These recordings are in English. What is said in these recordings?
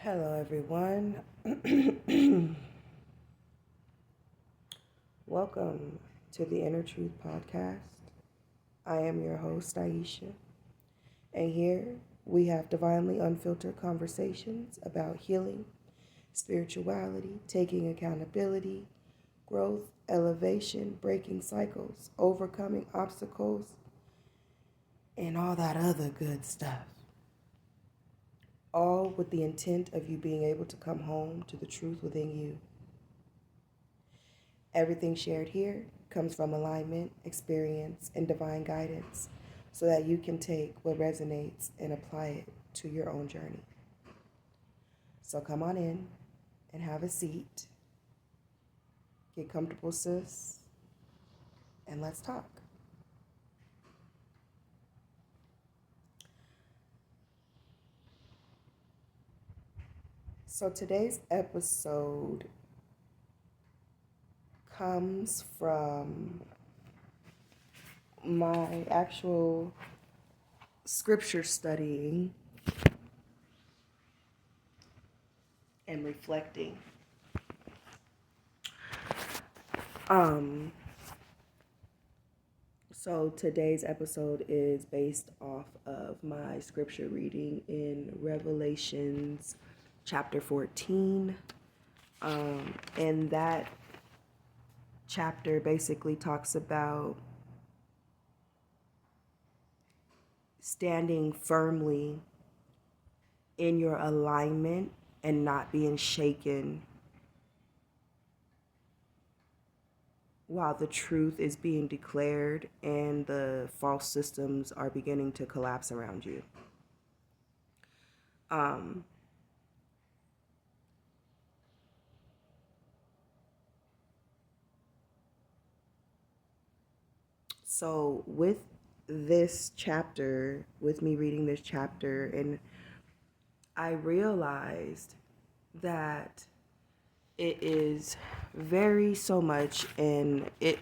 Hello, everyone. Welcome to the Inner Truth Podcast. I am your host, Aisha, and here we have divinely unfiltered conversations about healing, spirituality, taking accountability, growth, elevation, breaking cycles, overcoming obstacles, and all that other good stuff. All with the intent of you being able to come home to the truth within you. Everything shared here comes from alignment, experience, and divine guidance so that you can take what resonates and apply it to your own journey. So come on in and have a seat. Get comfortable, sis, and let's talk. So today's episode comes from my actual scripture studying and reflecting. So today's episode is based off of my scripture reading in Revelations chapter 14. And that chapter basically talks about standing firmly in your alignment and not being shaken while the truth is being declared and the false systems are beginning to collapse around you. So with this chapter, with me reading this chapter, and I realized that it is very so much, and it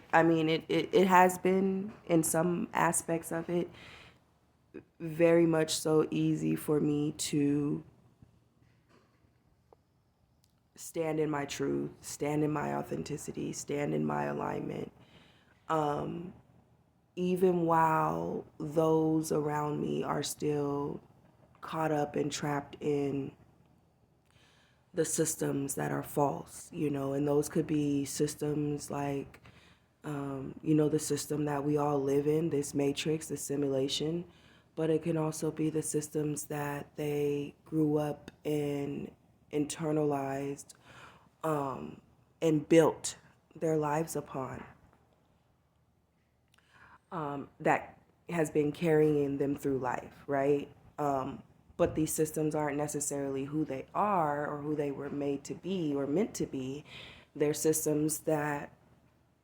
has been in some aspects of it very much so easy for me to stand in my truth, stand in my authenticity, stand in my alignment, even while those around me are still caught up and trapped in the systems that are false, and those could be systems like, the system that we all live in, this matrix, this simulation, but it can also be the systems that they grew up and internalized and built their lives upon, that has been carrying them through life, right? But these systems aren't necessarily who they are or who they were made to be or meant to be. They're systems that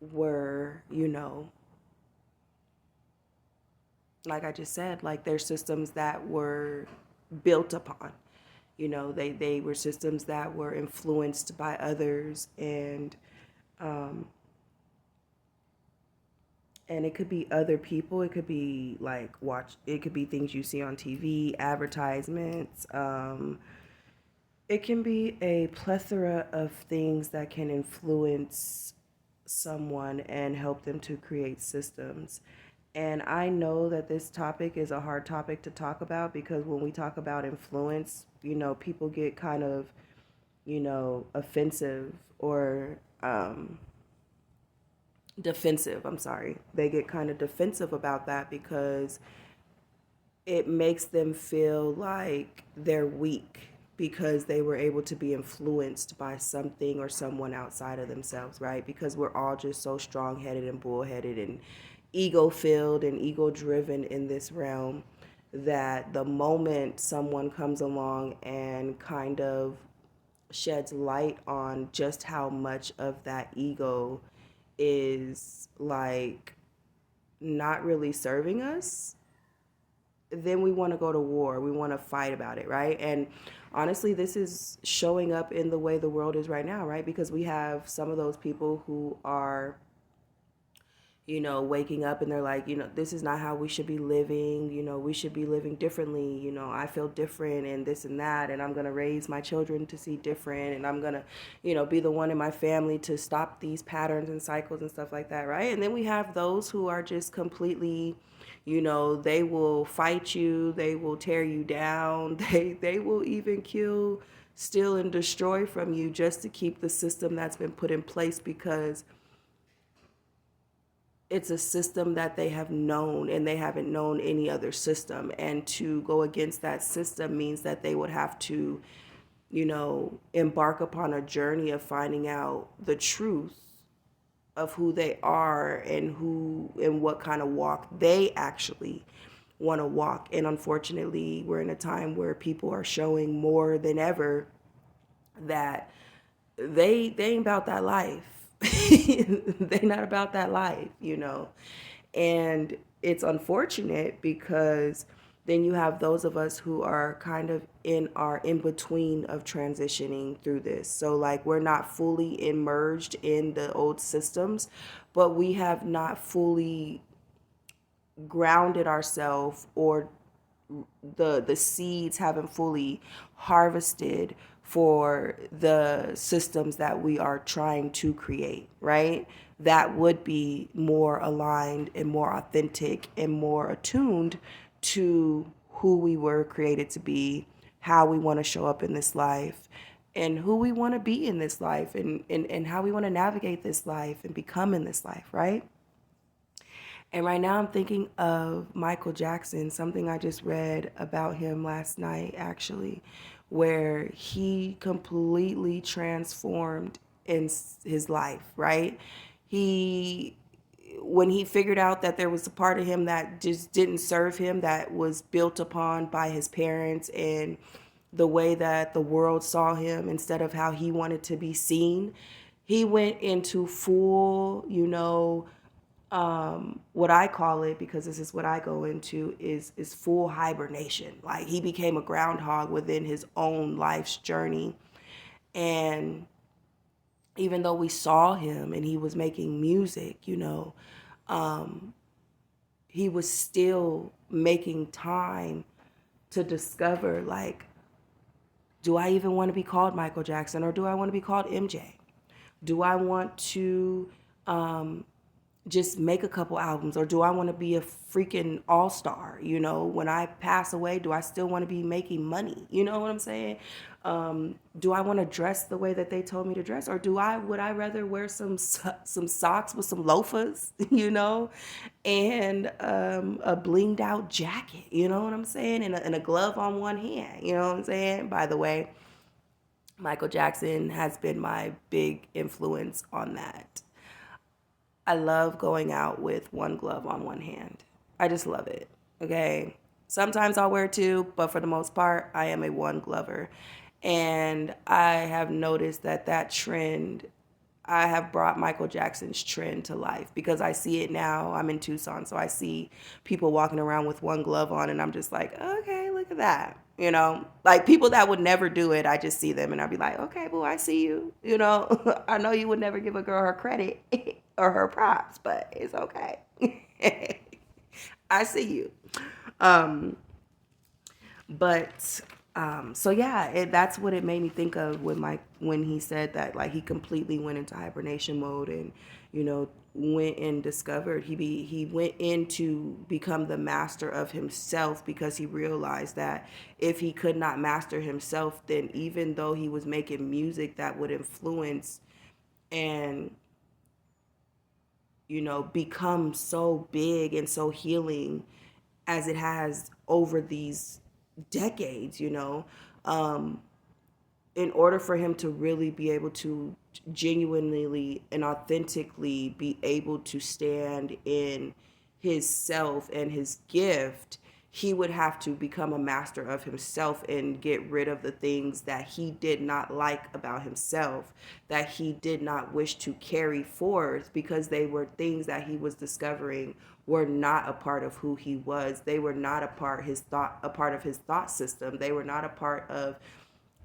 were, like I just said, like they're systems that were built upon. They were systems that were influenced by others, and it could be other people. It could be it could be things you see on TV, advertisements. It can be a plethora of things that can influence someone and help them to create systems. And I know that this topic is a hard topic to talk about because when we talk about influence, people get kind of, offensive or defensive. I'm sorry. They get kind of defensive about that because it makes them feel like they're weak because they were able to be influenced by something or someone outside of themselves, right? Because we're all just so strong-headed and bullheaded and ego-filled and ego-driven in this realm that the moment someone comes along and kind of sheds light on just how much of that ego is like not really serving us, then we want to go to war. We want to fight about it, right? And honestly, this is showing up in the way the world is right now, right? Because we have some of those people who are, waking up and they're like, this is not how we should be living. We should be living differently. I feel different and this and that. And I'm going to raise my children to see different. And I'm going to, be the one in my family to stop these patterns and cycles and stuff like that. Right. And then we have those who are just completely, they will fight you. They will tear you down. They will even kill, steal, and destroy from you just to keep the system that's been put in place, because it's a system that they have known and they haven't known any other system. And to go against that system means that they would have to, embark upon a journey of finding out the truth of who they are and who and what kind of walk they actually want to walk. And unfortunately, we're in a time where people are showing more than ever that they ain't about that life. They're not about that life, and it's unfortunate because then you have those of us who are kind of in between of transitioning through this. So like, we're not fully immersed in the old systems, but we have not fully grounded ourselves, or the seeds haven't fully harvested for the systems that we are trying to create, right? That would be more aligned and more authentic and more attuned to who we were created to be, how we want to show up in this life, and who we want to be in this life, and how we want to navigate this life and become in this life, right? And right now I'm thinking of Michael Jackson, something I just read about him last night, actually, where he completely transformed in his life, right? When he figured out that there was a part of him that just didn't serve him, that was built upon by his parents and the way that the world saw him instead of how he wanted to be seen, he went into full, what I call it, because this is what I go into, is full hibernation. Like, he became a groundhog within his own life's journey. And even though we saw him and he was making music, he was still making time to discover, like, do I even want to be called Michael Jackson, or do I want to be called MJ? Do I want to just make a couple albums, or do I want to be a freaking all-star? When I pass away, do I still want to be making money? You know what I'm saying? Do I want to dress the way that they told me to dress, or would I rather wear some socks with some loafers, and a blinged out jacket, you know what I'm saying, and a glove on one hand, you know what I'm saying? By the way, Michael Jackson has been my big influence on that. I love going out with one glove on one hand. I just love it, okay? Sometimes I'll wear two, but for the most part, I am a one glover. And I have noticed that trend, I have brought Michael Jackson's trend to life, because I see it now. I'm in Tucson, so I see people walking around with one glove on, and I'm just like, okay, look at that. Like, people that would never do it, I just see them and I'll be like, okay, boo, I see you. I know you would never give a girl her credit or her props, but it's okay. I see you. So yeah, that's what it made me think of when he said that, like, he completely went into hibernation mode and, went and discovered, he went in to become the master of himself, because he realized that if he could not master himself, then even though he was making music that would influence and, become so big and so healing as it has over these decades, in order for him to really be able to genuinely and authentically be able to stand in his self and his gift, he would have to become a master of himself and get rid of the things that he did not like about himself, that he did not wish to carry forth, because they were things that he was discovering were not a part of who he was. They were not a part of his thought system. They were not a part of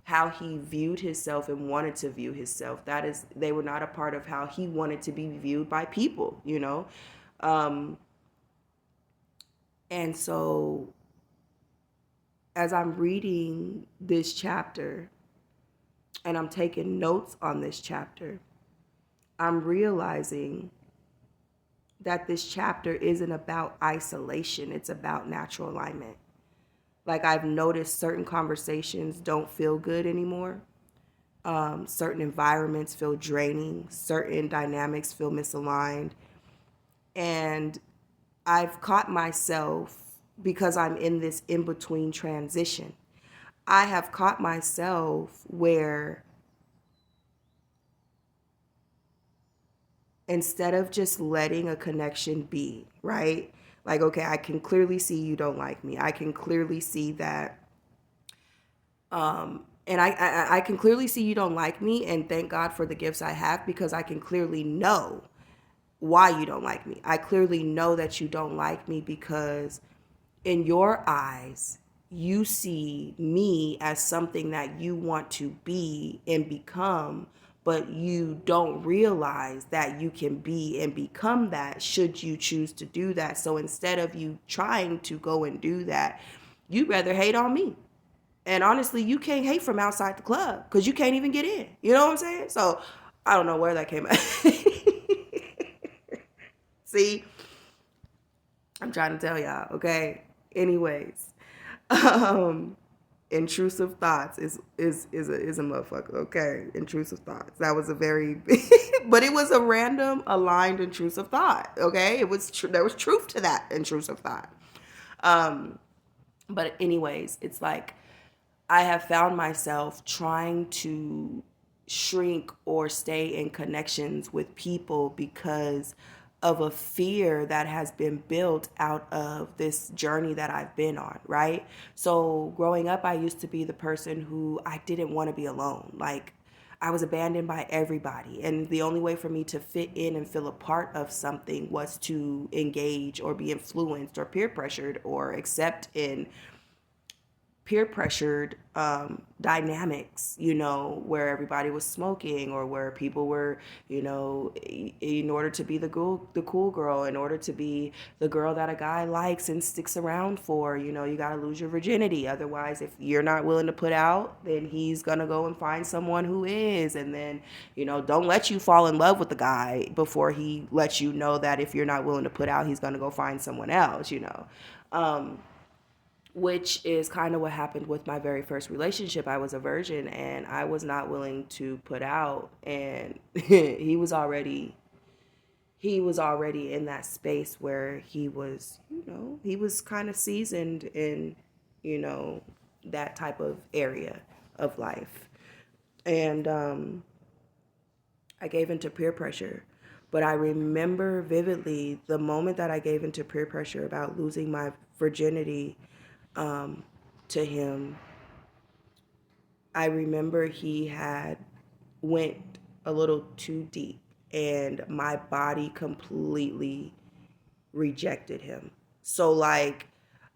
how he viewed himself and wanted to view himself. They were not a part of how he wanted to be viewed by people, And so as I'm reading this chapter and I'm taking notes on this chapter, I'm realizing that this chapter isn't about isolation, it's about natural alignment. Like, I've noticed certain conversations don't feel good anymore. Certain environments feel draining, certain dynamics feel misaligned. And I've caught myself, because I'm in this in between transition, I have caught myself where instead of just letting a connection be, right? Like, okay, I can clearly see you don't like me. I can clearly see that. And I can clearly see you don't like me, and thank God for the gifts I have, because I can clearly know why you don't like me. I clearly know that you don't like me because in your eyes, you see me as something that you want to be and become, but you don't realize that you can be and become that should you choose to do that. So instead of you trying to go and do that, you'd rather hate on me. And honestly, you can't hate from outside the club because you can't even get in. You know what I'm saying? So I don't know where that came out. See, I'm trying to tell y'all, okay? Anyways, um, intrusive thoughts is a motherfucker, okay? Intrusive thoughts. That was a very, but it was a random aligned intrusive thought, okay? It was there was truth to that intrusive thought. But anyways, it's like I have found myself trying to shrink or stay in connections with people because of a fear that has been built out of this journey that I've been on, right? So growing up, I used to be the person who I didn't want to be alone. Like, I was abandoned by everybody. And the only way for me to fit in and feel a part of something was to engage or be influenced or peer pressured or accept in peer pressured dynamics, where everybody was smoking or where people were, in order to be the cool girl, in order to be the girl that a guy likes and sticks around for, you got to lose your virginity. Otherwise, if you're not willing to put out, then he's going to go and find someone who is. And then, don't let you fall in love with the guy before he lets you know that if you're not willing to put out, he's going to go find someone else, which is kind of what happened with my very first relationship. I was a virgin and I was not willing to put out, and he was already in that space where he was kind of seasoned in that type of area of life. And I gave into peer pressure. But I remember vividly the moment that I gave into peer pressure about losing my virginity to him. I remember he had went a little too deep and my body completely rejected him. So like,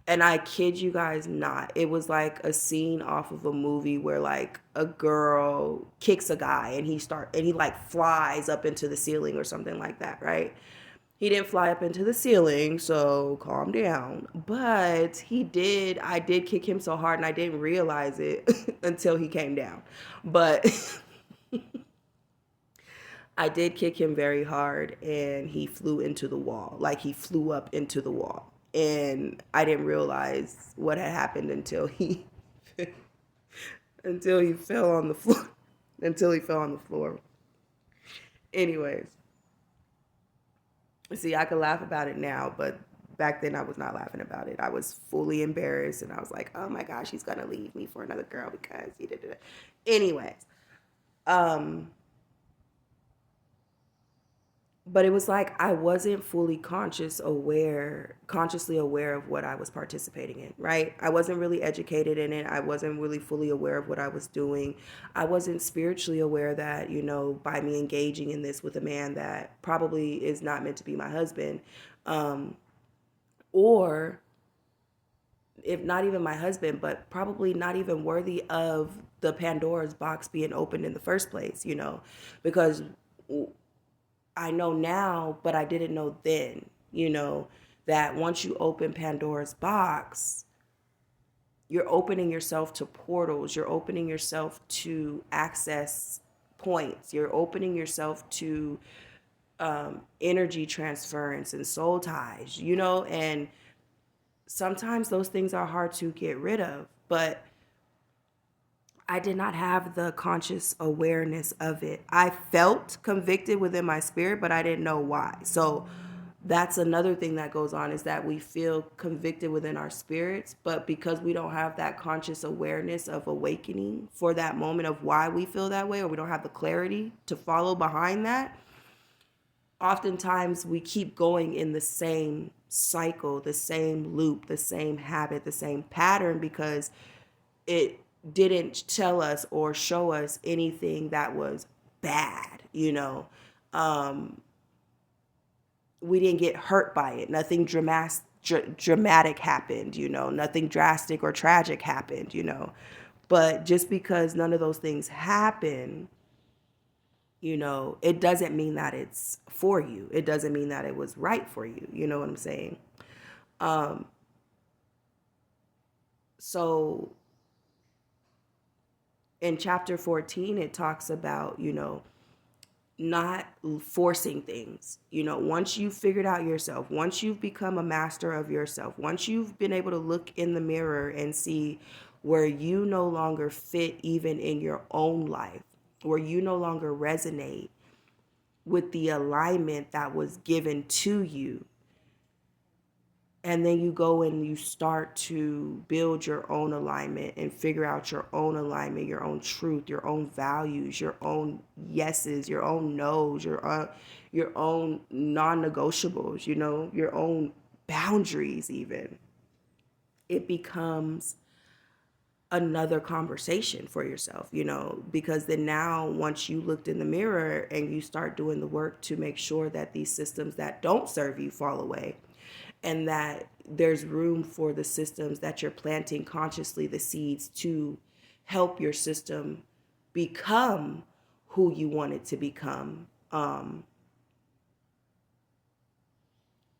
and I kid you guys not, it was like a scene off of a movie where like a girl kicks a guy and he like flies up into the ceiling or something like that, right? He didn't fly up into the ceiling, so calm down. But I did kick him so hard and I didn't realize it until he came down. But I did kick him very hard and he flew into the wall. Like, he flew up into the wall. And I didn't realize what had happened until he until he fell on the floor. Until he fell on the floor. Anyways. See, I could laugh about it now, but back then I was not laughing about it. I was fully embarrassed and I was like, oh my gosh, he's going to leave me for another girl because he did it. Anyways. But it was like I wasn't fully consciously aware of what I was participating in, right? I wasn't really educated in it. I wasn't really fully aware of what I was doing. I wasn't spiritually aware that, by me engaging in this with a man that probably is not meant to be my husband, or if not even my husband, but probably not even worthy of the Pandora's box being opened in the first place, because I know now, but I didn't know then. that once you open Pandora's box, you're opening yourself to portals, you're opening yourself to access points, you're opening yourself to energy transference and soul ties, and sometimes those things are hard to get rid of, but I did not have the conscious awareness of it. I felt convicted within my spirit, but I didn't know why. So that's another thing that goes on, is that we feel convicted within our spirits, but because we don't have that conscious awareness of awakening for that moment of why we feel that way, or we don't have the clarity to follow behind that, oftentimes we keep going in the same cycle, the same loop, the same habit, the same pattern, because it didn't tell us or show us anything that was bad. We didn't get hurt by it. Nothing dramatic happened, nothing drastic or tragic happened, but just because none of those things happen, it doesn't mean that it's for you. It doesn't mean that it was right for you. You know what I'm saying? So in chapter 14, it talks about, not forcing things. Once you've figured out yourself, once you've become a master of yourself, once you've been able to look in the mirror and see where you no longer fit even in your own life, where you no longer resonate with the alignment that was given to you, and then you go and you start to build your own alignment and figure out your own alignment, your own truth, your own values, your own yeses, your own nos, your own non-negotiables, your own boundaries even. It becomes another conversation for yourself, because then now once you looked in the mirror and you start doing the work to make sure that these systems that don't serve you fall away, and that there's room for the systems that you're planting consciously, the seeds to help your system become who you want it to become.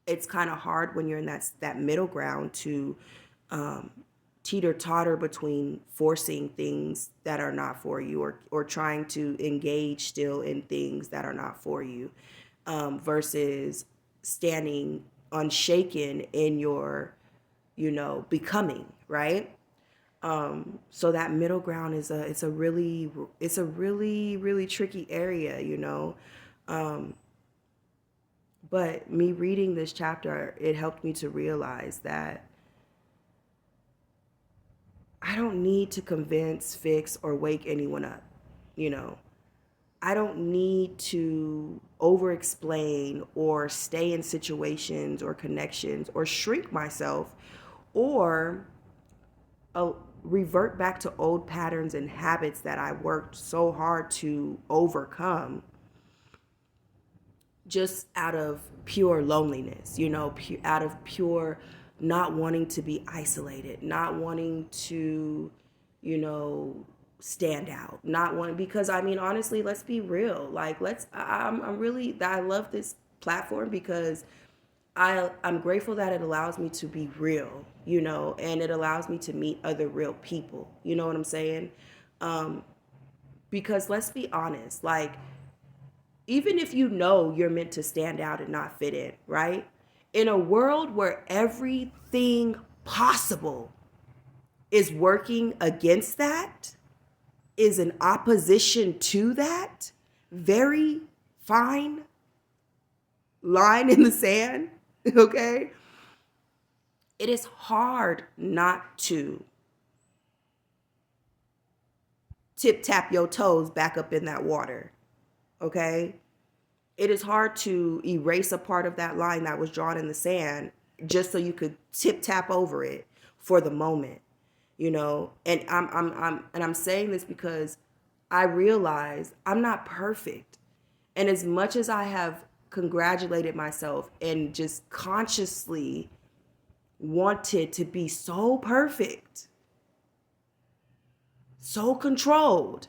It's kind of hard when you're in that middle ground to teeter-totter between forcing things that are not for you, or trying to engage still in things that are not for you, versus standing unshaken in your, becoming, right? So that middle ground is a really, really tricky area, but me reading this chapter, it helped me to realize that I don't need to convince, fix, or wake anyone up, I don't need to over-explain or stay in situations or connections or shrink myself or revert back to old patterns and habits that I worked so hard to overcome, just out of pure loneliness, out of pure not wanting to be isolated, not wanting to, stand out, not wanting, because honestly, let's be real. Like, I love this platform because I'm grateful that it allows me to be real, and it allows me to meet other real people. You know what I'm saying? Because let's be honest, like, even if you're meant to stand out and not fit in, right? In a world where everything possible is working against that, is an opposition to that very fine line in the sand, okay? It is hard not to tap your toes back up in that water, okay? It is hard to erase a part of that line that was drawn in the sand just so you could tap over it for the moment, And I'm saying this because I realize I'm not perfect. And as much as I have congratulated myself and just consciously wanted to be so perfect, so controlled,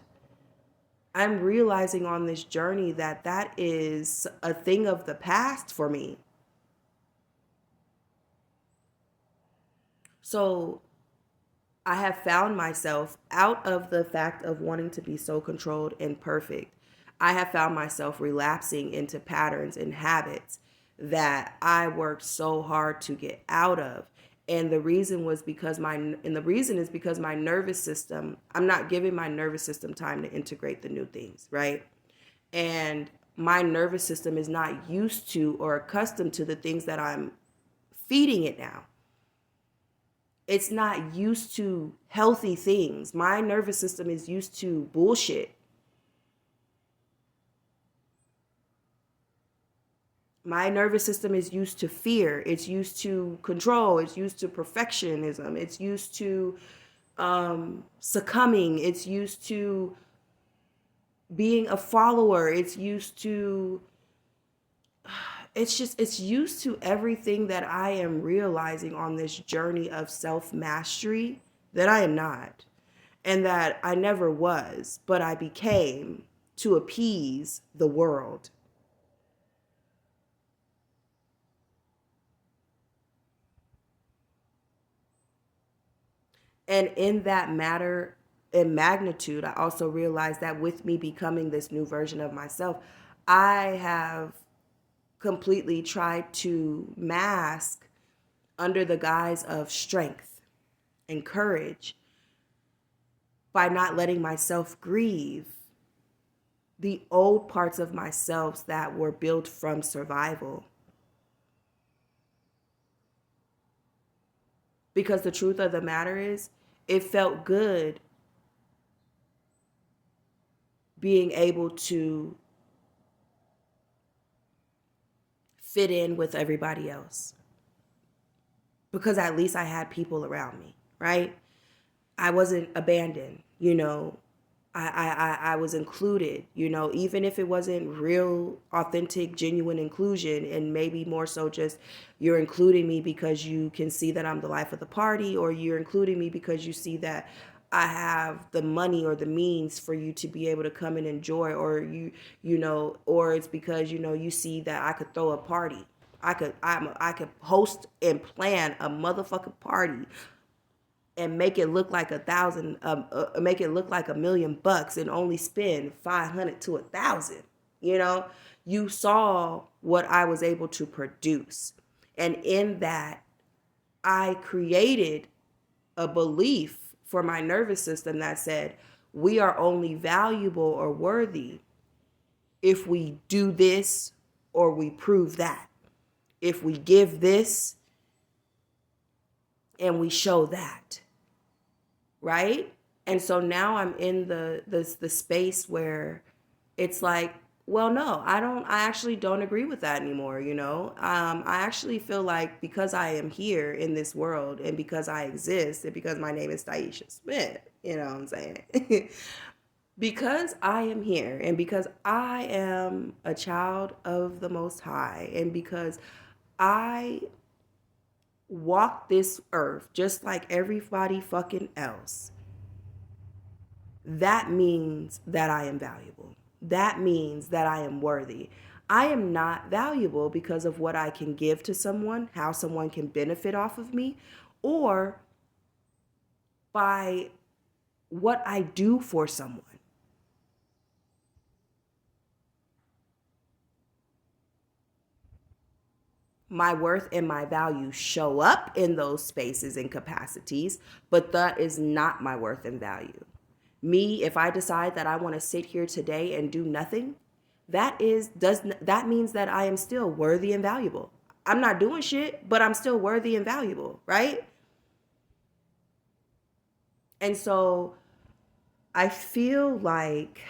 I'm realizing on this journey that is a thing of the past for me. So I have found myself out of the fact of wanting to be so controlled and perfect. I have found myself relapsing into patterns and habits that I worked so hard to get out of. And the reason was because the reason is because my nervous system, I'm not giving my nervous system time to integrate the new things, right? And my nervous system is not used to or accustomed to the things that I'm feeding it now. It's not used to healthy things. My nervous system is used to bullshit. My nervous system is used to fear. It's used to control. It's used to perfectionism. It's used to succumbing. It's used to being a follower. It's used to everything that I am realizing on this journey of self-mastery that I am not, and that I never was, but I became to appease the world. And in that matter and magnitude, I also realized that with me becoming this new version of myself, I have completely tried to mask under the guise of strength and courage by not letting myself grieve the old parts of myself that were built from survival. Because the truth of the matter is, it felt good being able to fit in with everybody else. Because at least I had people around me, right? I wasn't abandoned, you know. I was included, you know, even if it wasn't real, authentic, genuine inclusion, and maybe more so just you're including me because you can see that I'm the life of the party, or you're including me because you see that I have the money or the means for you to be able to come and enjoy, or you know, or it's because, you know, you see that I could throw a party. I could host and plan a motherfucking party and make it look like make it look like $1,000,000 and only spend 500 to 1,000. You know, you saw what I was able to produce, and in that, I created a belief for my nervous system that said we are only valuable or worthy if we do this or we prove that. If we give this and we show that, right? And so now I'm in the space where it's like, well, no, I actually don't agree with that anymore, you know. I actually feel like because I am here in this world, and because I exist, and because my name is Taisha Smith, you know what I'm saying? Because I am here, and because I am a child of the Most High, and because I walk this earth just like everybody fucking else, that means that I am valuable. That means that I am worthy. I am not valuable because of what I can give to someone, how someone can benefit off of me, or by what I do for someone. My worth and my value show up in those spaces and capacities, but that is not my worth and value. Me, if I decide that I want to sit here today and do nothing, that means that I am still worthy and valuable. I'm not doing shit, but I'm still worthy and valuable, right? And so I feel like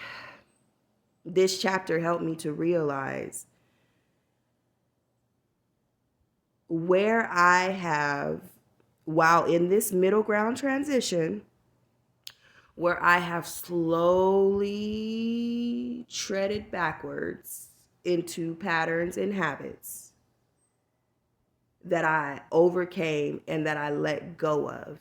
this chapter helped me to realize where I have, while in this middle ground transition, where I have slowly treaded backwards into patterns and habits that I overcame and that I let go of.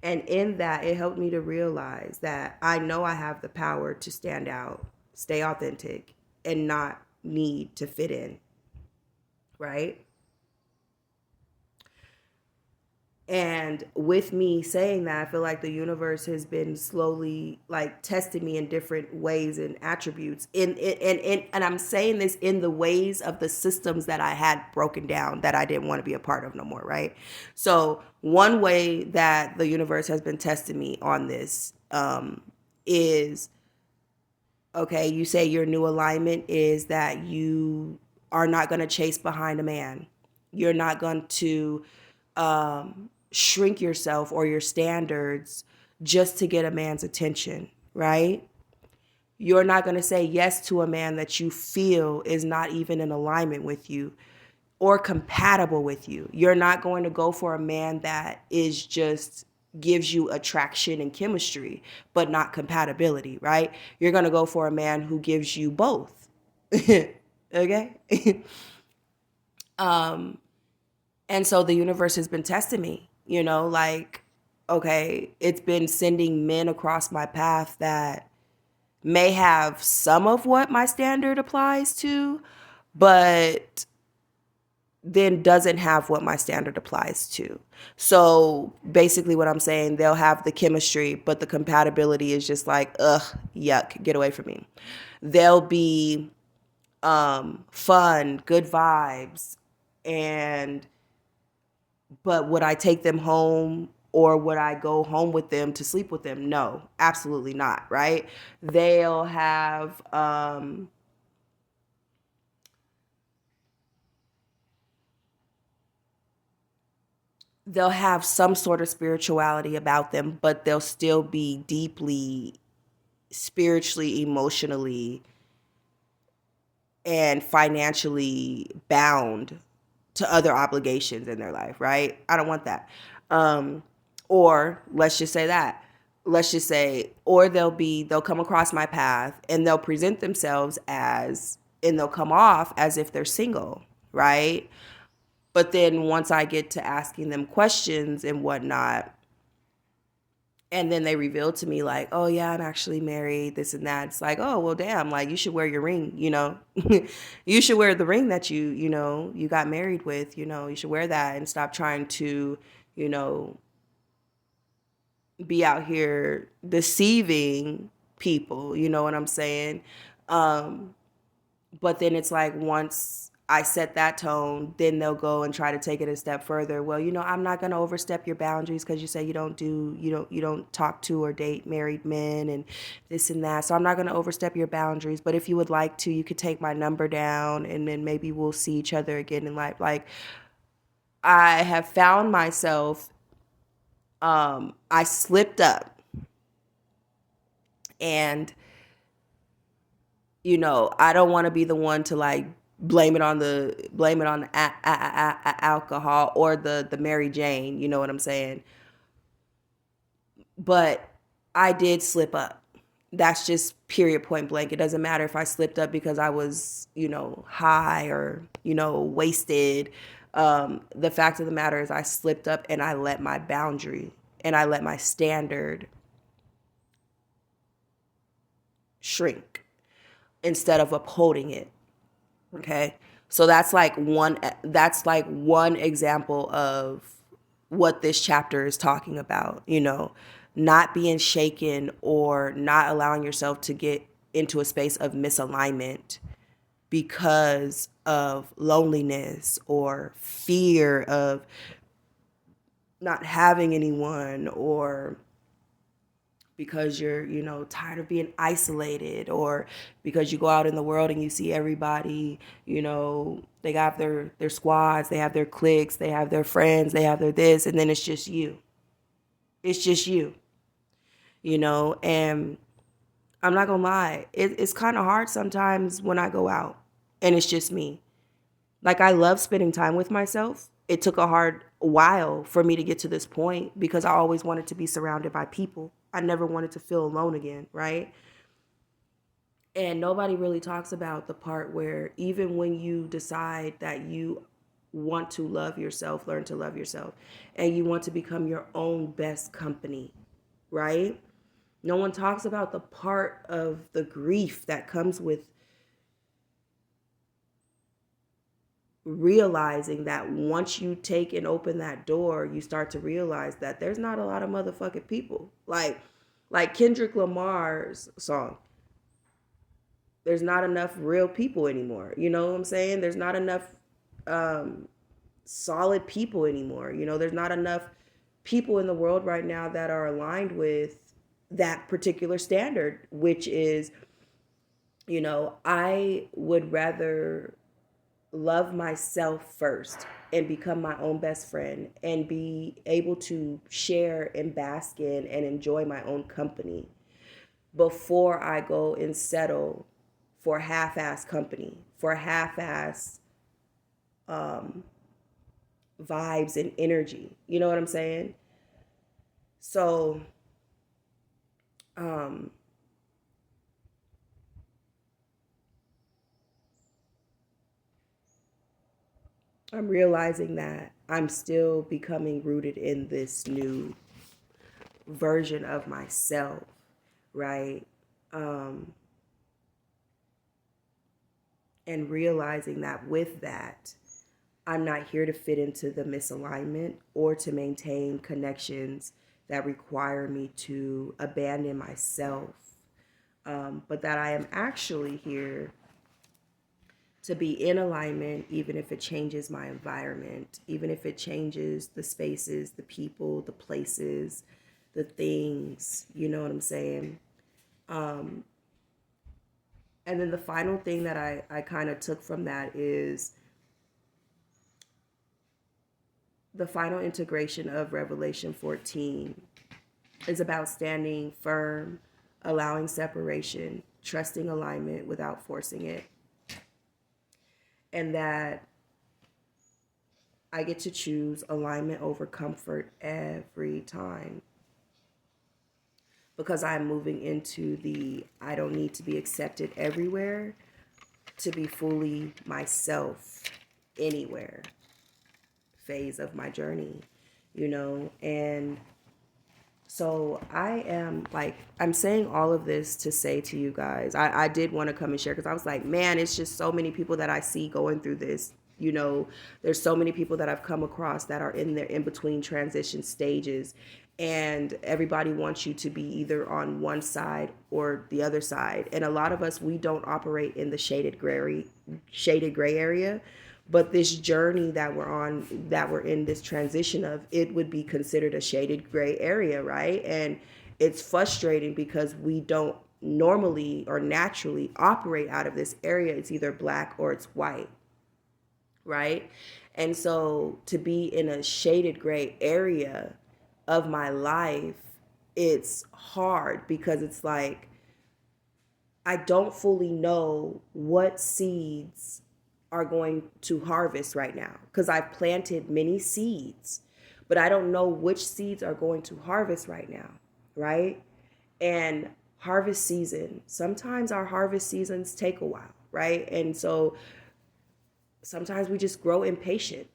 And in that, it helped me to realize that I know I have the power to stand out, stay authentic, and not need to fit in, right? And with me saying that, I feel like the universe has been slowly like testing me in different ways and attributes. And I'm saying this in the ways of the systems that I had broken down that I didn't want to be a part of no more, right? So one way that the universe has been testing me on this is, okay, you say your new alignment is that you are not going to chase behind a man. You're not going to shrink yourself or your standards just to get a man's attention, right? You're not going to say yes to a man that you feel is not even in alignment with you or compatible with you. You're not going to go for a man that is just gives you attraction and chemistry, but not compatibility, right? You're going to go for a man who gives you both. Okay? And so the universe has been testing me, like, okay, it's been sending men across my path that may have some of what my standard applies to, but then doesn't have what my standard applies to. So basically what I'm saying, they'll have the chemistry, but the compatibility is just like, ugh, yuck, get away from me. They'll be fun, good vibes, but would I take them home or would I go home with them to sleep with them? No, absolutely not, right? They'll have some sort of spirituality about them, but they'll still be deeply spiritually, emotionally, and financially bound to other obligations in their life, right? I don't want that. Or let's just say that. Let's just say, or they'll come across my path and they'll present themselves and they'll come off as if they're single, right? But then once I get to asking them questions and whatnot, and then they reveal to me like, oh yeah, I'm actually married, this and that. It's like, oh, well, damn, like you should wear your ring, you should wear the ring that you got married with, you should wear that and stop trying to, you know, be out here deceiving people, you know what I'm saying? But then it's like once I set that tone, then they'll go and try to take it a step further. Well, I'm not going to overstep your boundaries because you say you don't talk to or date married men and this and that. So I'm not going to overstep your boundaries. But if you would like to, you could take my number down and then maybe we'll see each other again in life. Like I have found myself, I slipped up and I don't want to be the one to like blame it on the alcohol or the Mary Jane, you know what I'm saying? But I did slip up. That's just period, point blank. It doesn't matter if I slipped up because I was, high or, wasted. The fact of the matter is I slipped up and I let my boundary and I let my standard shrink instead of upholding it. Okay. So that's like one example of what this chapter is talking about, not being shaken or not allowing yourself to get into a space of misalignment because of loneliness or fear of not having anyone, or because you're, tired of being isolated, or because you go out in the world and you see everybody, they got their squads, they have their cliques, they have their friends, they have their this, and then it's just you. It's just you, and I'm not gonna lie, it's kind of hard sometimes when I go out and it's just me. Like, I love spending time with myself. It took a hard while for me to get to this point because I always wanted to be surrounded by people. I never wanted to feel alone again, right? And nobody really talks about the part where even when you decide that you want to love yourself, learn to love yourself, and you want to become your own best company, right? No one talks about the part of the grief that comes with realizing that once you take and open that door, you start to realize that there's not a lot of motherfucking people. Like Kendrick Lamar's song, there's not enough real people anymore. You know what I'm saying? There's not enough um, solid people anymore. You know, there's not enough people in the world right now that are aligned with that particular standard, which is, you know, I would rather love myself first and become my own best friend and be able to share and bask in and enjoy my own company before I go and settle for half-ass company, for half-ass vibes and energy. You know what I'm saying? So, um, I'm realizing that I'm still becoming rooted in this new version of myself, right? Um, and realizing that with that, I'm not here to fit into the misalignment or to maintain connections that require me to abandon myself, but that I am actually here to be in alignment, even if it changes my environment, even if it changes the spaces, the people, the places, the things, you know what I'm saying? Um, and then the final thing that I kind of took from that is the final integration of Revelation 14 is about standing firm, allowing separation, trusting alignment without forcing it. And that I get to choose alignment over comfort every time because I'm moving into the I don't need to be accepted everywhere to be fully myself anywhere phase of my journey, you know? And so I am like, I'm saying all of this to say to you guys, I did want to come and share because I was like, man, it's just so many people that I see going through this. You know, there's so many people that I've come across that are in their in between transition stages. And everybody wants you to be either on one side or the other side. And a lot of us, we don't operate in the shaded gray area. But this journey that we're on, that we're in this transition of, it would be considered a shaded gray area, right? And it's frustrating because we don't normally or naturally operate out of this area. It's either black or it's white, right? And so to be in a shaded gray area of my life, it's hard because it's like I don't fully know what seeds are going to harvest right now because I've planted many seeds, but I don't know which seeds are going to harvest right now, right? And harvest season, sometimes our harvest seasons take a while, right? And so sometimes we just grow impatient.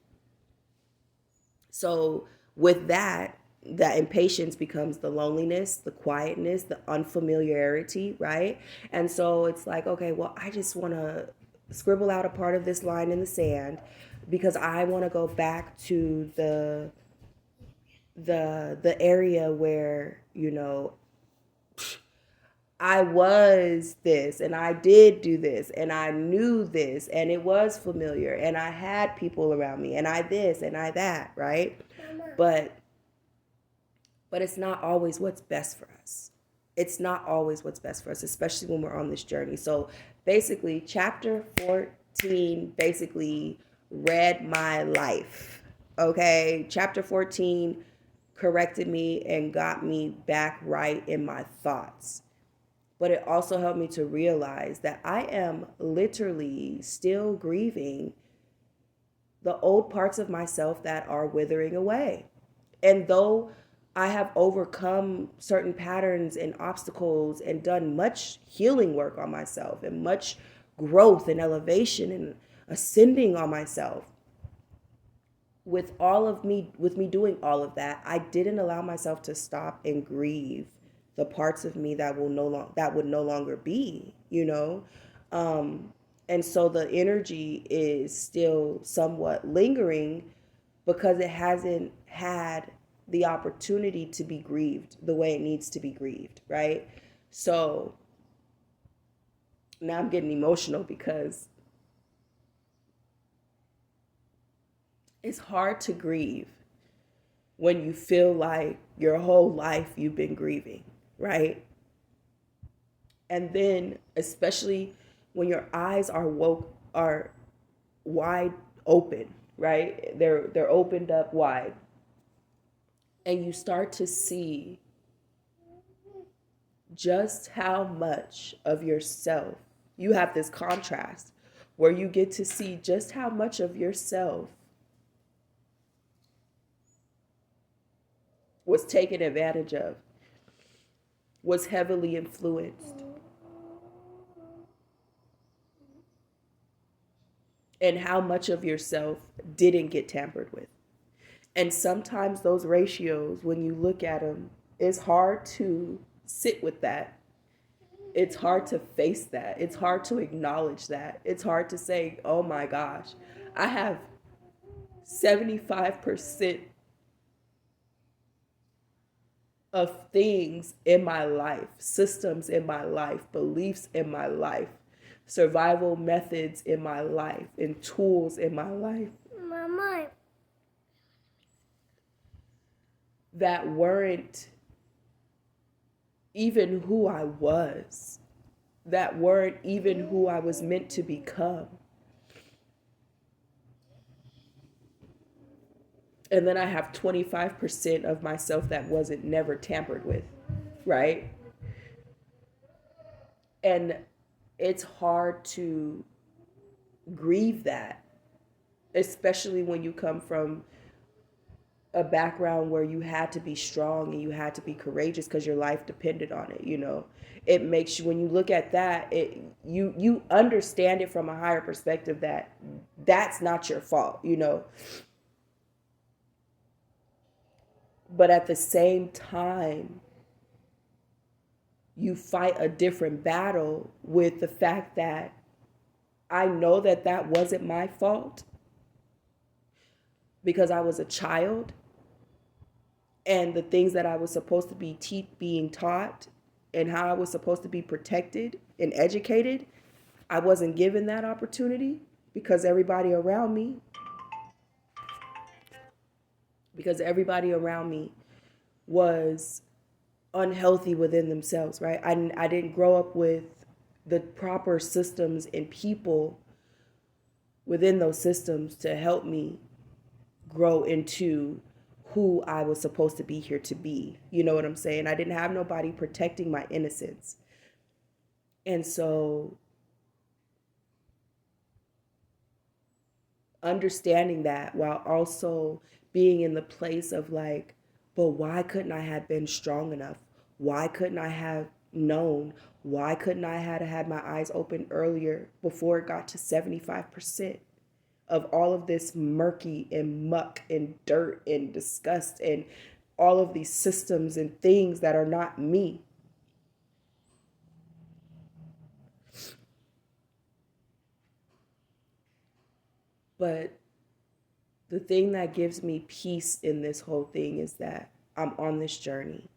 So with that, that impatience becomes the loneliness, the quietness, the unfamiliarity, right? And so it's like, okay, well, I just want to scribble out a part of this line in the sand because I want to go back to the area where, you know, I was this and I did do this and I knew this and it was familiar and I had people around me and I this and I that, right? But it's not always what's best for us. It's not always what's best for us, especially when we're on this journey. So basically, chapter 14 basically read my life. Okay, chapter 14 corrected me and got me back right in my thoughts. But it also helped me to realize that I am literally still grieving the old parts of myself that are withering away. And though I have overcome certain patterns and obstacles and done much healing work on myself and much growth and elevation and ascending on myself, with me doing all of that, I didn't allow myself to stop and grieve the parts of me that would no longer be, you know. And so the energy is still somewhat lingering because it hasn't had the opportunity to be grieved the way it needs to be grieved, right? So now I'm getting emotional because it's hard to grieve when you feel like your whole life you've been grieving, right? And then especially when your eyes are wide open, right? They're opened up wide. And you start to see just how much of yourself you have this contrast where you get to see just how much of yourself was taken advantage of, was heavily influenced, and how much of yourself didn't get tampered with. And sometimes those ratios, when you look at them, it's hard to sit with that. It's hard to face that. It's hard to acknowledge that. It's hard to say, oh my gosh, I have 75% of things in my life, systems in my life, beliefs in my life, survival methods in my life, and tools in my life. Mama. That weren't even who I was, that weren't even who I was meant to become. And then I have 25% of myself that wasn't never tampered with, right? And it's hard to grieve that, especially when you come from a background where you had to be strong and you had to be courageous because your life depended on it. It makes you, when you look at that, you understand it from a higher perspective that that's not your fault. But at the same time, you fight a different battle with the fact that I know that that wasn't my fault because I was a child, and the things that I was supposed to be being taught and how I was supposed to be protected and educated, I wasn't given that opportunity because everybody around me was unhealthy within themselves, right? I didn't grow up with the proper systems and people within those systems to help me grow into who I was supposed to be here to be. You know what I'm saying? I didn't have nobody protecting my innocence. And so understanding that while also being in the place of like, but why couldn't I have been strong enough? Why couldn't I have known? Why couldn't I have had my eyes open earlier before it got to 75% of all of this murky and muck and dirt and disgust and all of these systems and things that are not me? But the thing that gives me peace in this whole thing is that I'm on this journey.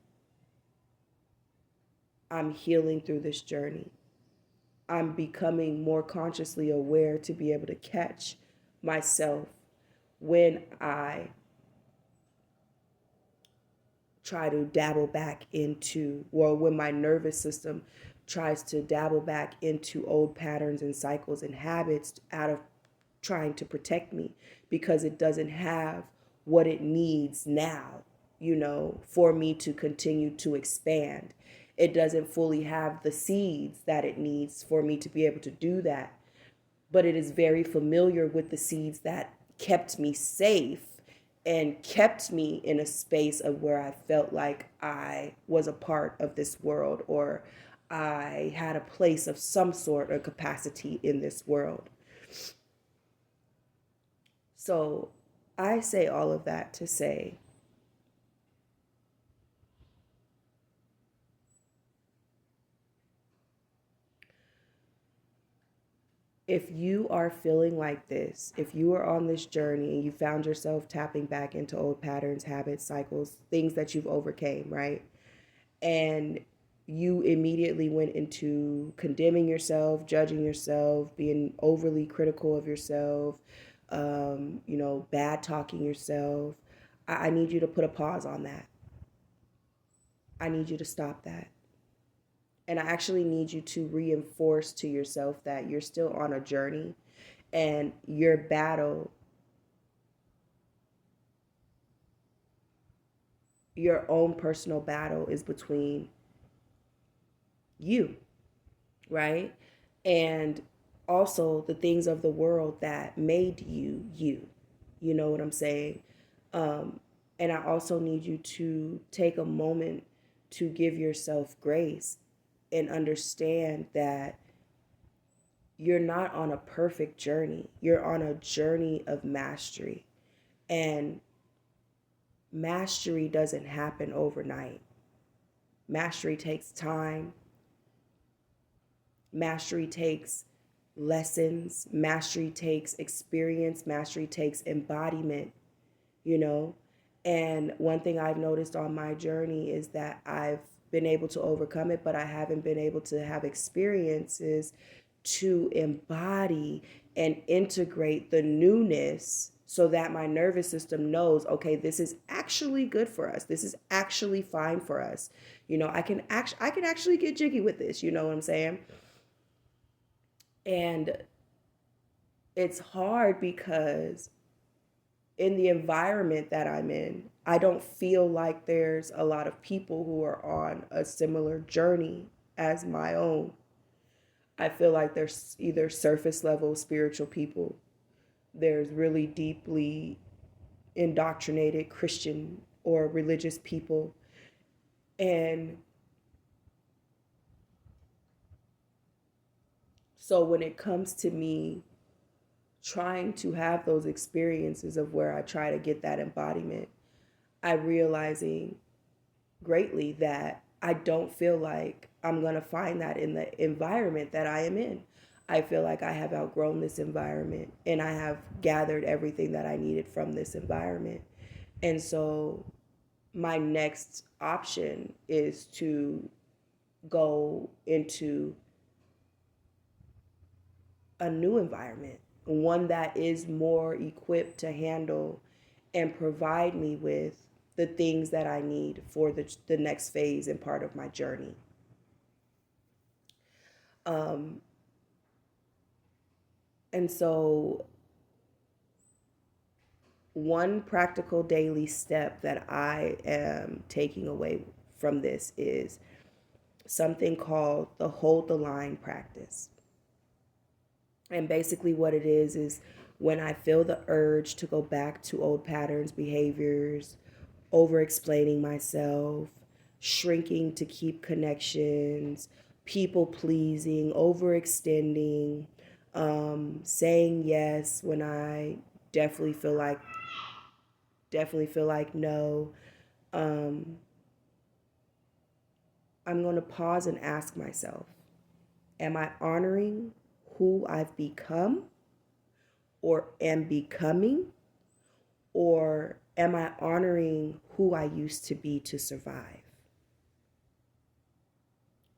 I'm healing through this journey. I'm becoming more consciously aware to be able to catch myself when I try to dabble back into, or when my nervous system tries to dabble back into old patterns and cycles and habits out of trying to protect me because it doesn't have what it needs now, for me to continue to expand. It doesn't fully have the seeds that it needs for me to be able to do that. But it is very familiar with the seeds that kept me safe and kept me in a space of where I felt like I was a part of this world, or I had a place of some sort of capacity in this world. So I say all of that to say, if you are feeling like this, if you are on this journey and you found yourself tapping back into old patterns, habits, cycles, things that you've overcame, right? And you immediately went into condemning yourself, judging yourself, being overly critical of yourself, bad talking yourself. I need you to put a pause on that. I need you to stop that. And I actually need you to reinforce to yourself that you're still on a journey and your own personal battle is between you, right? And also the things of the world that made you you. You know what I'm saying? And I also need you to take a moment to give yourself grace and understand that you're not on a perfect journey. You're on a journey of mastery. And mastery doesn't happen overnight. Mastery takes time. Mastery takes lessons. Mastery takes experience. Mastery takes embodiment, you know? And one thing I've noticed on my journey is that I've been able to overcome it, but I haven't been able to have experiences to embody and integrate the newness so that my nervous system knows, okay, this is actually good for us. This is actually fine for us. I can actually get jiggy with this, you know what I'm saying? And it's hard because in the environment that I'm in, I don't feel like there's a lot of people who are on a similar journey as my own. I feel like there's either surface level spiritual people, there's really deeply indoctrinated Christian or religious people. And so when it comes to me trying to have those experiences of where I try to get that embodiment, I'm realizing greatly that I don't feel like I'm going to find that in the environment that I am in. I feel like I have outgrown this environment and I have gathered everything that I needed from this environment. And so my next option is to go into a new environment, one that is more equipped to handle and provide me with the things that I need for the next phase and part of my journey. Um, and so, one practical daily step that I am taking away from this is something called the hold the line practice. And basically, what it is when I feel the urge to go back to old patterns, behaviors, over explaining myself, shrinking to keep connections, people pleasing, overextending, saying yes when I definitely feel like no. Um, I'm going to pause and ask myself, am I honoring who I've become or am becoming? Or am I honoring who I used to be to survive?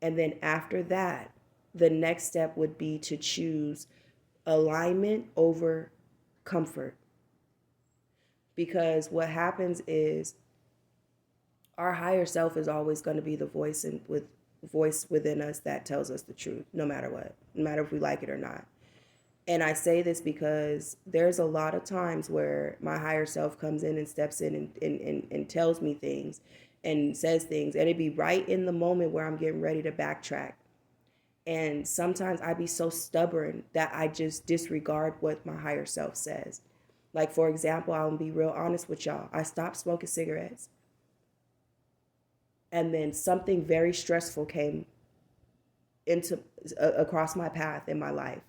And then after that, the next step would be to choose alignment over comfort. Because what happens is our higher self is always going to be the voice within us that tells us the truth, no matter what, no matter if we like it or not. And I say this because there's a lot of times where my higher self comes in and steps in and tells me things and says things. And it'd be right in the moment where I'm getting ready to backtrack. And sometimes I be so stubborn that I just disregard what my higher self says. Like, for example, I'll be real honest with y'all. I stopped smoking cigarettes. And then something very stressful came across my path in my life.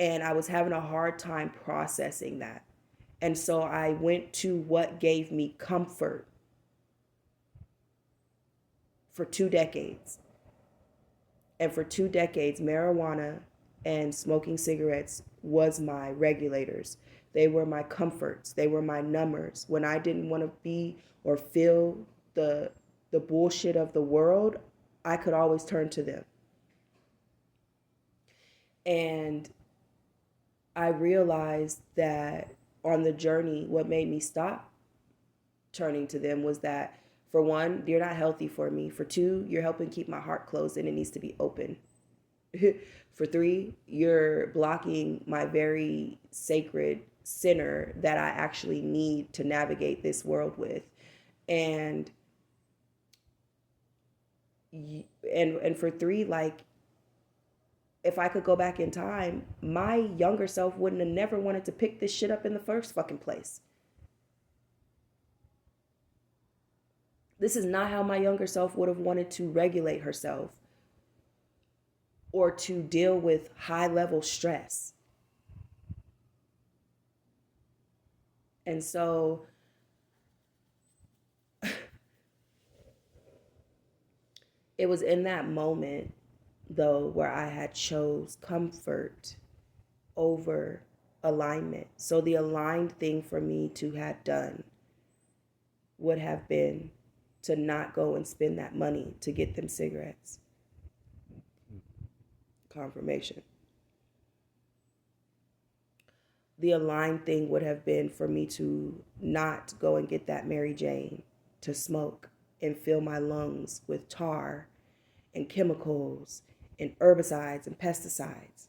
And I was having a hard time processing that. And so I went to what gave me comfort for 2 decades. And for 2 decades, marijuana and smoking cigarettes was my regulators. They were my comforts. They were my numbers. When I didn't want to be or feel the the bullshit of the world, I could always turn to them. And I realized that on the journey, what made me stop turning to them was that, for one, you're not healthy for me. For two, you're helping keep my heart closed and it needs to be open. For three, you're blocking my very sacred center that I actually need to navigate this world with. And and for three, like, if I could go back in time, my younger self wouldn't have never wanted to pick this shit up in the first fucking place. This is not how my younger self would have wanted to regulate herself or to deal with high level stress. And so it was in that moment, though, where I had chose comfort over alignment. So the aligned thing for me to have done would have been to not go and spend that money to get them cigarettes. Confirmation. The aligned thing would have been for me to not go and get that Mary Jane to smoke and fill my lungs with tar and chemicals and herbicides and pesticides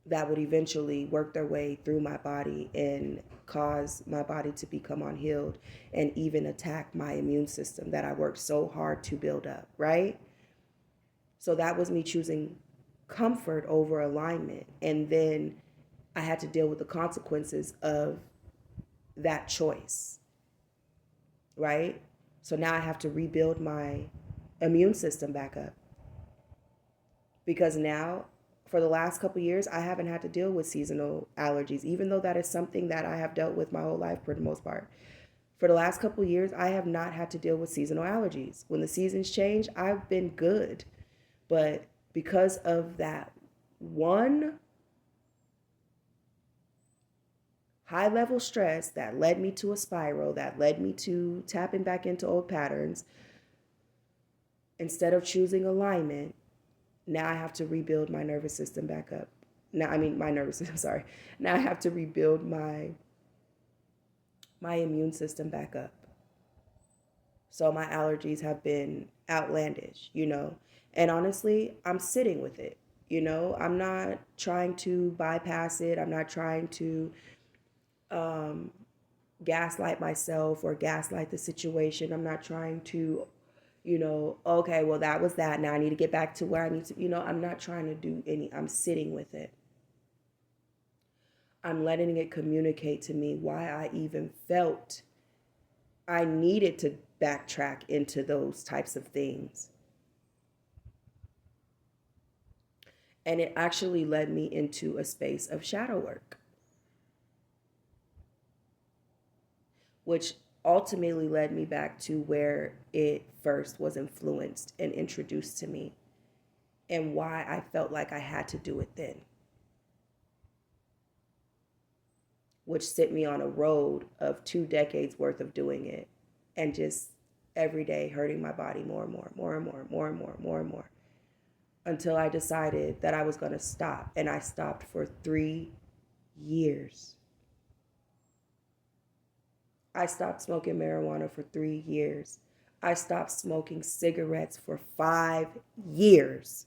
that would eventually work their way through my body and cause my body to become unhealed and even attack my immune system that I worked so hard to build up, right? So that was me choosing comfort over alignment. And then I had to deal with the consequences of that choice, right? So now I have to rebuild my immune system back up. Because now, for the last couple of years, I haven't had to deal with seasonal allergies, even though that is something that I have dealt with my whole life for the most part. For the last couple of years, I have not had to deal with seasonal allergies. When the seasons change, I've been good. But because of that one high level stress that led me to a spiral, that led me to tapping back into old patterns, instead of choosing alignment, now I have to rebuild my nervous system back up. My nervous system, sorry. Now I have to rebuild my immune system back up. So my allergies have been outlandish, you know. And honestly, I'm sitting with it. You know, I'm not trying to bypass it. I'm not trying to gaslight myself or gaslight the situation. I'm not trying to, okay, well, that was that. Now I need to get back to where I need to, I'm not trying to do I'm sitting with it. I'm letting it communicate to me why I even felt I needed to backtrack into those types of things. And it actually led me into a space of shadow work, which ultimately led me back to where it first was influenced and introduced to me and why I felt like I had to do it then, which set me on a road of 2 decades worth of doing it and just every day hurting my body more and more, more and more, more and more, more and more, until I decided that I was going to stop. And I stopped for 3 years. I stopped smoking marijuana for 3 years. I stopped smoking cigarettes for 5 years.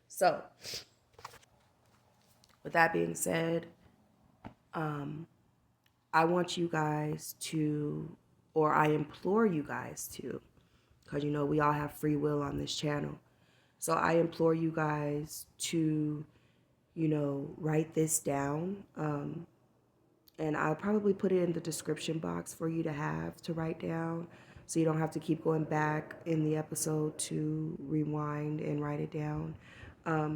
So, with that being said, I want you guys to, or I implore you guys to, because we all have free will on this channel. So I implore you guys to, write this down. And I'll probably put it in the description box for you to have to write down, so you don't have to keep going back in the episode to rewind and write it down.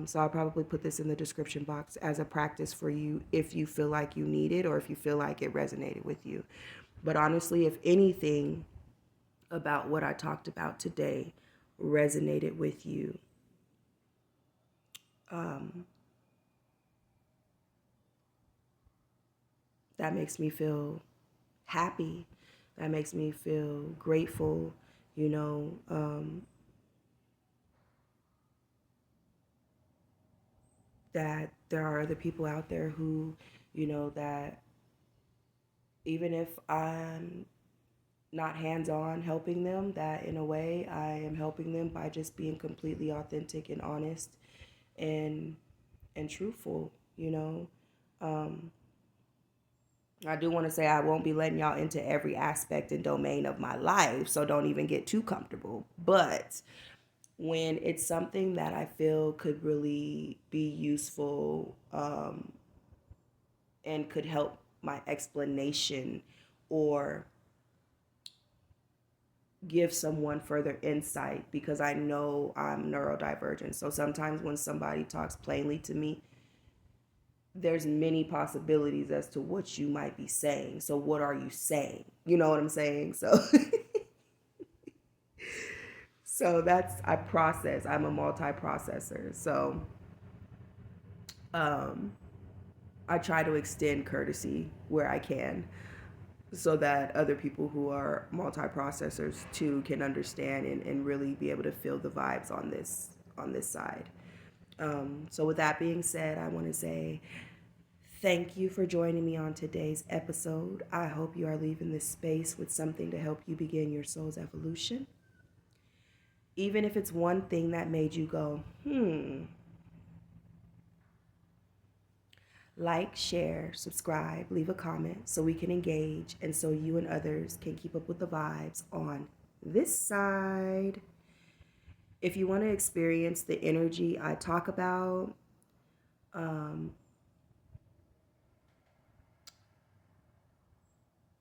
So I'll probably put this in the description box as a practice for you if you feel like you need it or if you feel like it resonated with you. But honestly, if anything about what I talked about today resonated with you, that makes me feel happy. That makes me feel grateful, you know. That there are other people out there who, that even if I'm not hands-on helping them, that in a way I am helping them by just being completely authentic and honest and truthful, I do want to say I won't be letting y'all into every aspect and domain of my life, so don't even get too comfortable. But when it's something that I feel could really be useful, and could help my explanation or give someone further insight, because I know I'm neurodivergent. So sometimes when somebody talks plainly to me, there's many possibilities as to what you might be saying. So what are you saying? You know what I'm saying? So so that's, I process. I'm a multi-processor. So I try to extend courtesy where I can, so that other people who are multi-processors too can understand and really be able to feel the vibes on this side. So with that being said, I want to say thank you for joining me on today's episode. I hope you are leaving this space with something to help you begin your soul's evolution. Even if it's one thing that made you go, Like, share, subscribe, leave a comment so we can engage and so you and others can keep up with the vibes on this side. If you want to experience the energy I talk about,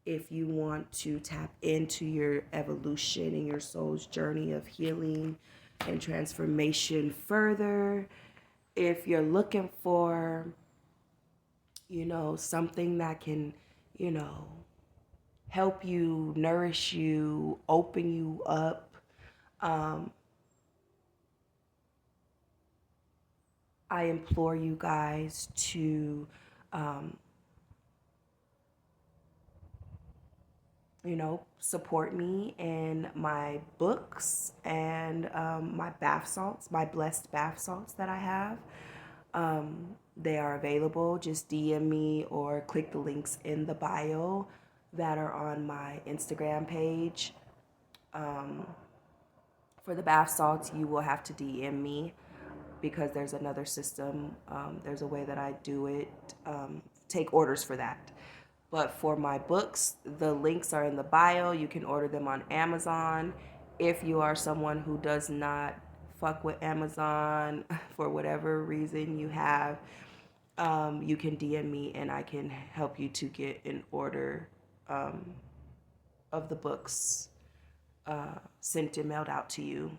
if you want to tap into your evolution and your soul's journey of healing and transformation further, if you're looking for, something that can, help you, nourish you, open you up, I implore you guys to, support me in my books and my bath salts, my blessed bath salts that I have. They are available. Just DM me or click the links in the bio that are on my Instagram page. For the bath salts, you will have to DM me because there's another system. There's a way that I do it. Take orders for that. But for my books, the links are in the bio. You can order them on Amazon. If you are someone who does not fuck with Amazon for whatever reason you have, you can DM me and I can help you to get an order of the books sent and mailed out to you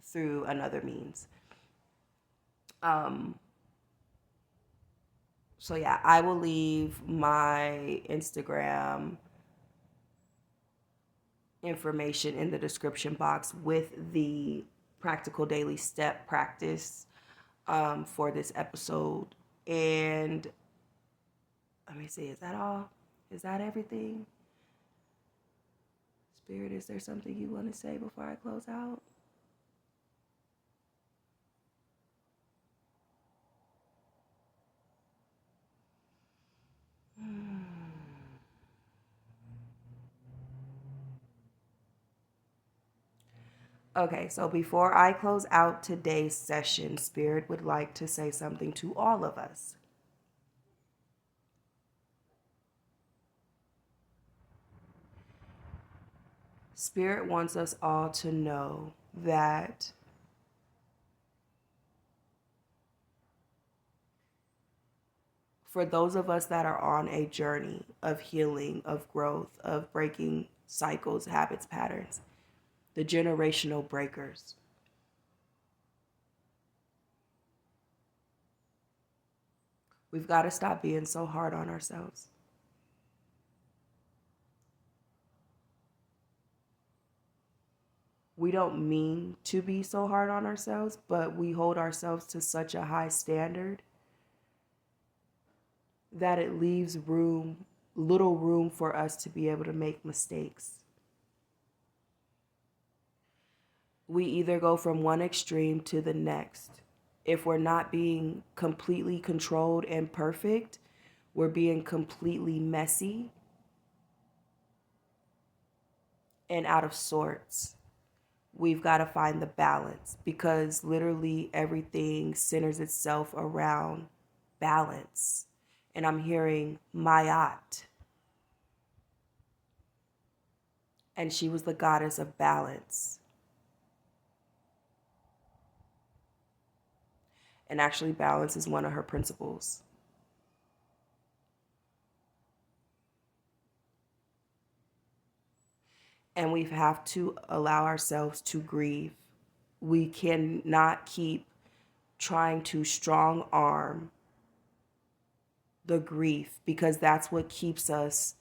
through another means. So yeah, I will leave my Instagram information in the description box with the practical daily step practice for this episode. And let me see, is that all? Is that everything? Spirit, is there something you want to say before I close out? Okay, so before I close out today's session, Spirit would like to say something to all of us. Spirit wants us all to know that For those of us that are on a journey of healing, of growth, of breaking cycles, habits, patterns, the generational breakers, we've got to stop being so hard on ourselves. We don't mean to be so hard on ourselves, but we hold ourselves to such a high standard that it leaves little room for us to be able to make mistakes. We either go from one extreme to the next. If we're not being completely controlled and perfect, we're being completely messy and out of sorts. We've got to find the balance, because literally everything centers itself around balance. And I'm hearing Mayat. And she was the goddess of balance. And actually, balance is one of her principles. And we have to allow ourselves to grieve. We cannot keep trying to strong arm the grief, because that's what keeps us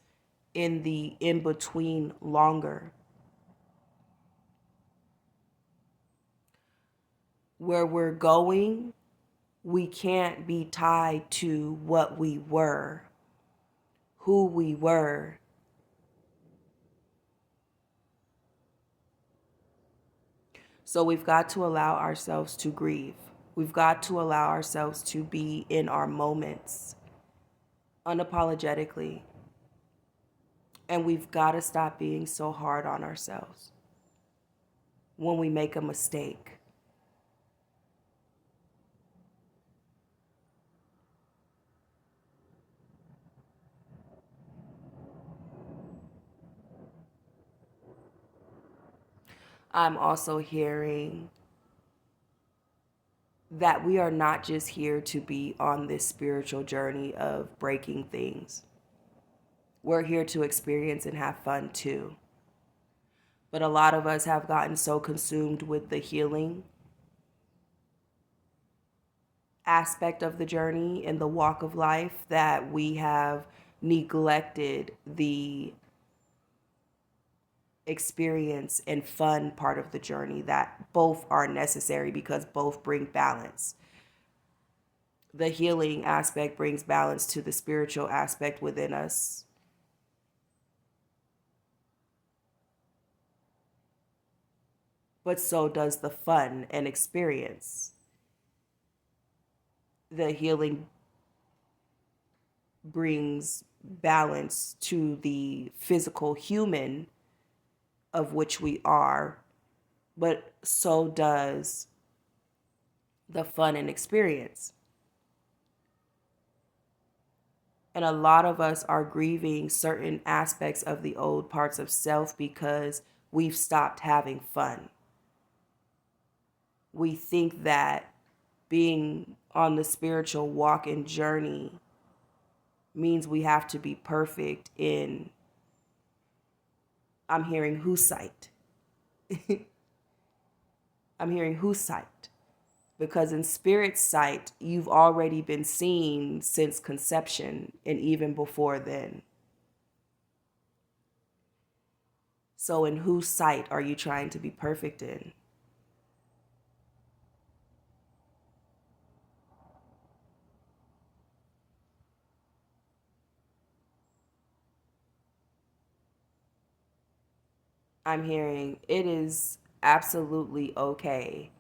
in the in between longer. Where we're going, we can't be tied to what we were, who we were. So we've got to allow ourselves to grieve. We've got to allow ourselves to be in our moments unapologetically. And we've got to stop being so hard on ourselves when we make a mistake. I'm also hearing that we are not just here to be on this spiritual journey of breaking things. We're here to experience and have fun too. But a lot of us have gotten so consumed with the healing aspect of the journey and the walk of life that we have neglected the experience and fun part of the journey, that both are necessary because both bring balance. The healing aspect brings balance to the spiritual aspect within us. But so does the fun and experience. The healing brings balance to the physical human of which we are, but so does the fun and experience. And a lot of us are grieving certain aspects of the old parts of self because we've stopped having fun. We think that being on the spiritual walk and journey means we have to be perfect in, I'm hearing whose sight? I'm hearing whose sight? Because in spirit sight, you've already been seen since conception and even before then. So in whose sight are you trying to be perfect in? I'm hearing it is absolutely okay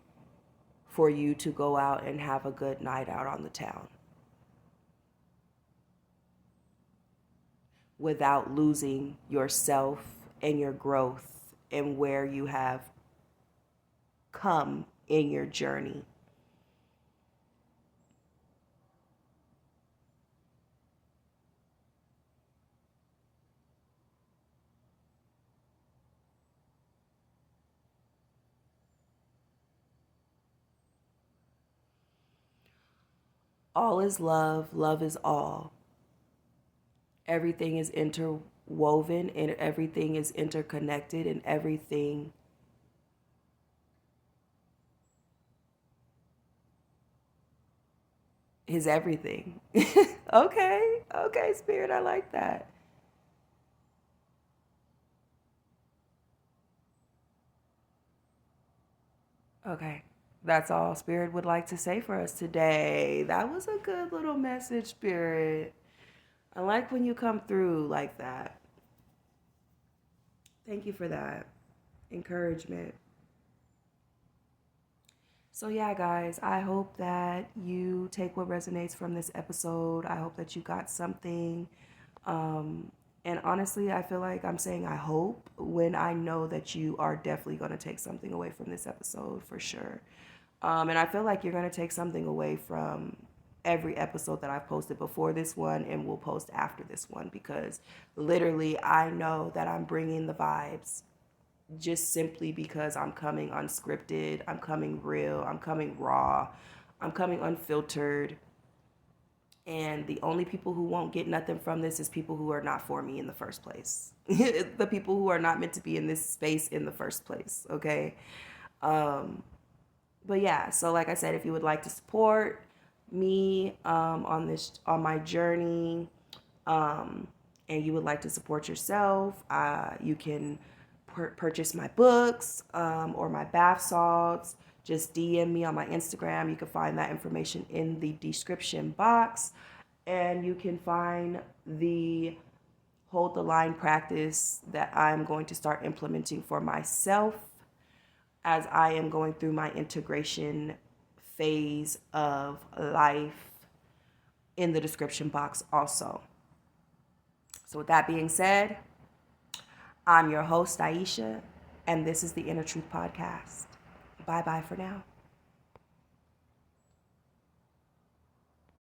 for you to go out and have a good night out on the town without losing yourself and your growth and where you have come in your journey. All is love. Love is all. Everything is interwoven and everything is interconnected and everything is everything. Okay. Okay, Spirit, I like that. Okay. That's all Spirit would like to say for us today. That was a good little message, Spirit. I like when you come through like that. Thank you for that encouragement. So, yeah, guys, I hope that you take what resonates from this episode. I hope that you got something. Um, and honestly, I feel like I'm saying I hope when I know that you are definitely going to take something away from this episode for sure. And I feel like you're going to take something away from every episode that I've posted before this one and will post after this one because literally I know that I'm bringing the vibes just simply because I'm coming unscripted, I'm coming real, I'm coming raw, I'm coming unfiltered. And the only people who won't get nothing from this is people who are not for me in the first place. The people who are not meant to be in this space in the first place, okay? Um, but yeah, so like I said, if you would like to support me on my journey, and you would like to support yourself, you can purchase my books or my bath salts. Just DM me on my Instagram. You can find that information in the description box. And you can find the hold the line practice that I'm going to start implementing for myself as I am going through my integration phase of life in the description box also. So with that being said, I'm your host, Aisha, and this is the Inner Truth Podcast. Bye-bye for now.